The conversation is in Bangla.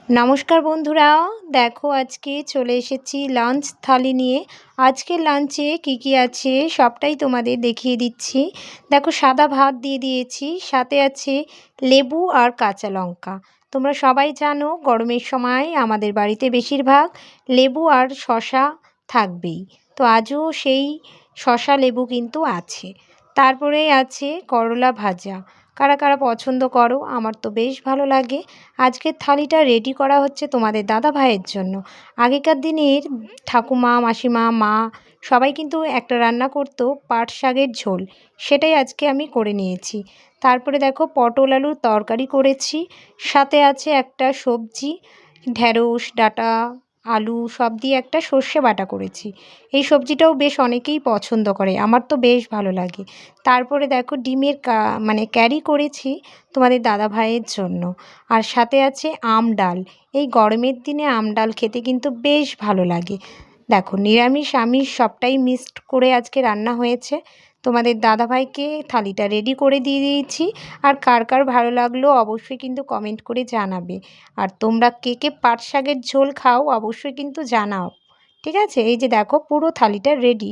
নমস্কার বন্ধুরা, দেখো আজকে চলে এসেছি লাঞ্চ থালি নিয়ে। আজকের লাঞ্চে কি আছে সবটাই তোমাদের দেখিয়ে দিচ্ছি। দেখো, সাদা ভাত দিয়ে দিয়েছি, সাথে আছে লেবু আর কাঁচা লঙ্কা। তোমরা সবাই জানো গরমের সময় আমাদের বাড়িতে বেশিরভাগ লেবু আর শসা থাকবেই। তো আজও সেই শসা লেবু কিন্তু আছে। তারপরে আছে করলা ভাজা। কারা কারা পছন্দ করো? আমার তো বেশ ভালো লাগে। আজকের থালিটা রেডি করা হচ্ছে তোমাদের দাদা ভাইয়ের জন্য। আগেকার দিনের ঠাকুমা, মাসিমা, মা সবাই কিন্তু একটা রান্না করতো পাট শাকের ঝোল, সেটাই আজকে আমি করে নিয়েছি। তারপরে দেখো, পটল আলুর তরকারি করেছি, সাথে আছে একটা সবজি, ঢ্যাঁড়স ডাঁটা আলু সব দিয়ে একটা সর্ষে বাটা করেছি। এই সবজিটাও বেশ অনেকেই পছন্দ করে, আমার তো বেশ ভালো লাগে। তারপরে দেখো, ডিমের ক্যারি করেছি তোমাদের দাদা ভাইয়ের জন্য। আর সাথে আছে আম ডাল। এই গরমের দিনে আম ডাল খেতে কিন্তু বেশ ভালো লাগে। দেখো, নিরামিষ আমিষ সবটাই মিক্সড করে আজকে রান্না হয়েছে। তোমাদের দাদাভাইকে থালিটা রেডি করে দিয়ে দিয়েছি। আর কার কার ভালো লাগলো অবশ্যই কিন্তু কমেন্ট করে জানাবে। আর তোমরা কে কে পাট শাকের ঝোল খাও অবশ্যই কিন্তু জানাও। ঠিক আছে, এই যে দেখো পুরো থালিটা রেডি।